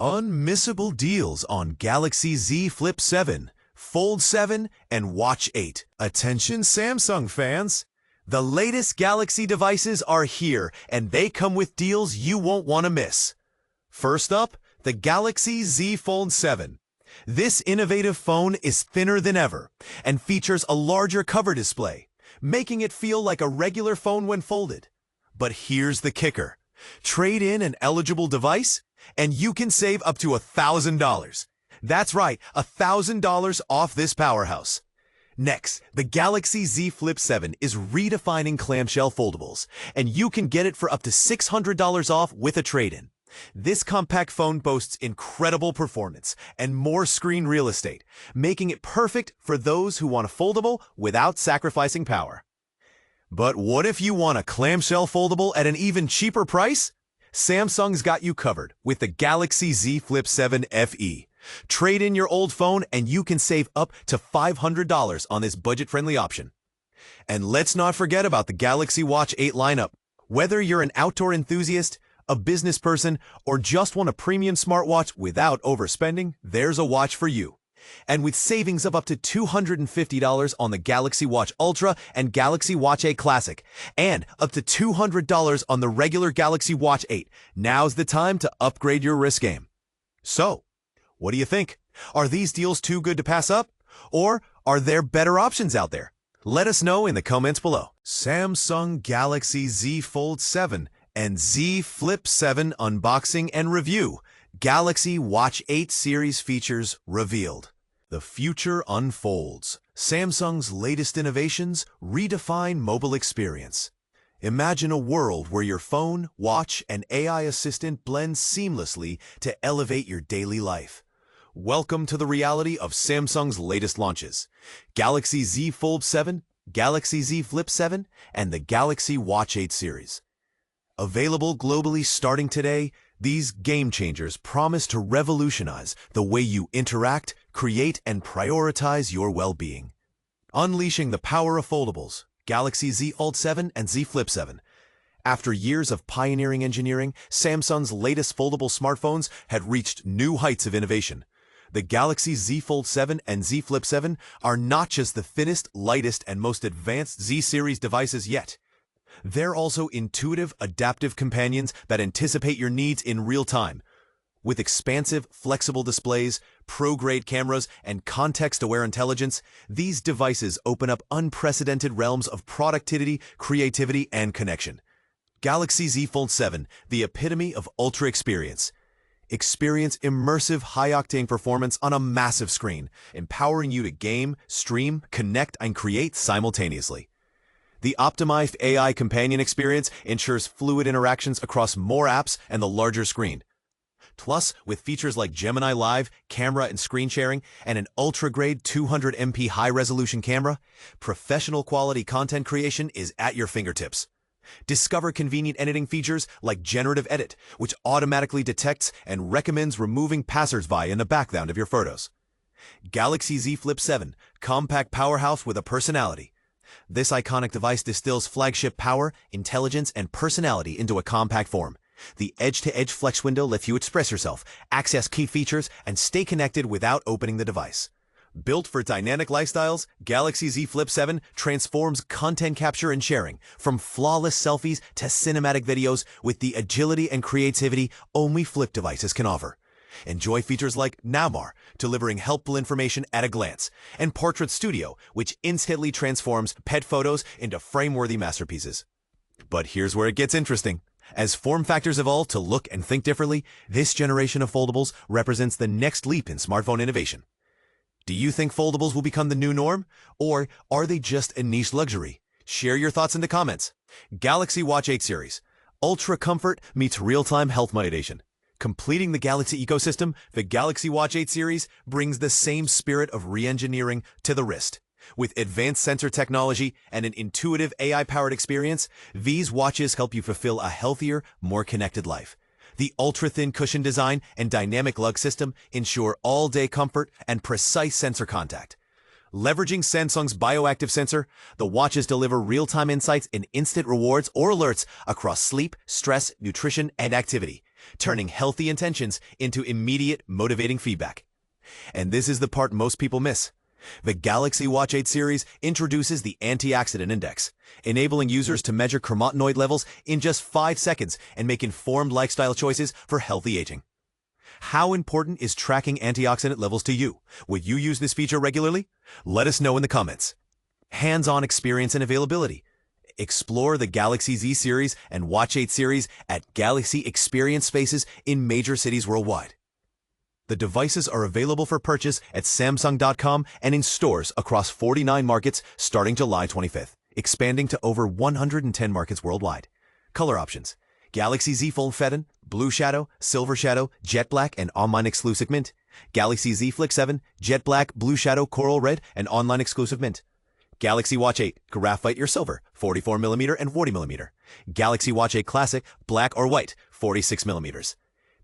Unmissable deals on Galaxy Z Flip 7, Fold 7, and Watch 8. Attention Samsung fans! The latest Galaxy devices are here, and they come with deals you won't want to miss. First up, the Galaxy Z Fold 7. This innovative phone is thinner than ever and features a larger cover display, making it feel like a regular phone when folded. But here's the kicker. Trade in an eligible device, and you can save up to $1,000. That's right, $1,000 off this powerhouse. Next, the Galaxy Z Flip 7 is redefining clamshell foldables, and you can get it for up to $600 off with a trade-in. This compact phone boasts incredible performance and more screen real estate, making it perfect for those who want a foldable without sacrificing power. But what if you want a clamshell foldable at an even cheaper price? Samsung's got you covered with the Galaxy Z Flip 7 FE. Trade in your old phone and you can save up to $500 on this budget-friendly option. And let's not forget about the Galaxy Watch 8 lineup. Whether you're an outdoor enthusiast, a business person, or just want a premium smartwatch without overspending, there's a watch for you. And with savings of up to $250 on the Galaxy Watch Ultra and Galaxy Watch 8 Classic, and up to $200 on the regular Galaxy Watch 8, now's the time to upgrade your wrist game. So, what do you think? Are these deals too good to pass up? Or are there better options out there? Let us know in the comments below. Samsung Galaxy Z Fold 7 and Z Flip 7 unboxing and review. Galaxy Watch 8 series features revealed. The future unfolds. Samsung's latest innovations redefine mobile experience. Imagine a world where your phone, watch, and AI assistant blend seamlessly to elevate your daily life. Welcome to the reality of Samsung's latest launches. Galaxy Z Fold 7, Galaxy Z Flip 7, and the Galaxy Watch 8 series. Available globally starting today, these game changers promise to revolutionize the way you interact, create, and prioritize your well-being. Unleashing the power of foldables, Galaxy Z Fold 7 and Z Flip 7. After years of pioneering engineering, Samsung's latest foldable smartphones had reached new heights of innovation. The Galaxy Z Fold 7 and Z Flip 7 are not just the thinnest, lightest, and most advanced Z-series devices yet. They're also intuitive, adaptive companions that anticipate your needs in real time. With expansive, flexible displays, pro-grade cameras, and context-aware intelligence, these devices open up unprecedented realms of productivity, creativity, and connection. Galaxy Z Fold 7, the epitome of ultra experience. Experience immersive, high-octane performance on a massive screen, empowering you to game, stream, connect, and create simultaneously. The optimized AI companion experience ensures fluid interactions across more apps and the larger screen. Plus, with features like Gemini Live, camera and screen sharing, and an ultra-grade 200MP high-resolution camera, professional quality content creation is at your fingertips. Discover convenient editing features like Generative Edit, which automatically detects and recommends removing passersby in the background of your photos. Galaxy Z Flip 7, compact powerhouse with a personality. This iconic device distills flagship power, intelligence, and personality into a compact form. The edge-to-edge flex window lets you express yourself, access key features, and stay connected without opening the device. Built for dynamic lifestyles, Galaxy Z Flip 7 transforms content capture and sharing, from flawless selfies to cinematic videos, with the agility and creativity only flip devices can offer. Enjoy features like Navbar, delivering helpful information at a glance, and Portrait Studio, which instantly transforms pet photos into frame-worthy masterpieces. But here's where it gets interesting. As form factors evolve to look and think differently, this generation of foldables represents the next leap in smartphone innovation. Do you think foldables will become the new norm, or are they just a niche luxury? Share your thoughts in the comments. Galaxy Watch 8 series. Ultra comfort meets real-time health motivation. Completing the Galaxy ecosystem, the Galaxy Watch 8 series brings the same spirit of re-engineering to the wrist. With advanced sensor technology and an intuitive AI-powered experience, these watches help you fulfill a healthier, more connected life. The ultra-thin cushion design and dynamic lug system ensure all-day comfort and precise sensor contact. Leveraging Samsung's bioactive sensor, the watches deliver real-time insights and instant rewards or alerts across sleep, stress, nutrition, and activity, turning healthy intentions into immediate, motivating feedback. And this is the part most people miss. The Galaxy Watch 8 series introduces the Antioxidant Index, enabling users to measure carotenoid levels in just 5 seconds and make informed lifestyle choices for healthy aging. How important is tracking antioxidant levels to you? Would you use this feature regularly? Let us know in the comments. Hands-on experience and availability. Explore the Galaxy Z series and Watch 8 series at Galaxy Experience Spaces in major cities worldwide. The devices are available for purchase at Samsung.com and in stores across 49 markets starting July 25th, expanding to over 110 markets worldwide. Color options: Galaxy Z Fold7, Blue Shadow, Silver Shadow, Jet Black, and online exclusive mint. Galaxy Z Flip7, Jet Black, Blue Shadow, Coral Red, and online exclusive mint. Galaxy Watch 8, Graphite or Silver, 44mm and 40mm. Galaxy Watch 8 Classic, Black or White, 46mm.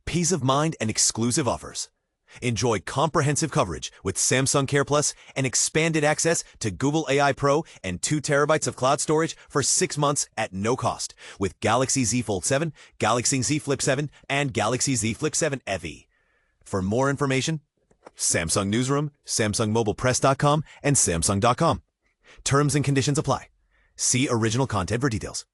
Peace of mind and exclusive offers. Enjoy comprehensive coverage with Samsung Care Plus and expanded access to Google AI Pro and 2 terabytes of cloud storage for 6 months at no cost with Galaxy Z Fold7, Galaxy Z Flip7, and Galaxy Z Flip7 FE. For more information, Samsung Newsroom, SamsungMobilePress.com, and Samsung.com. Terms and conditions apply. See original content for details.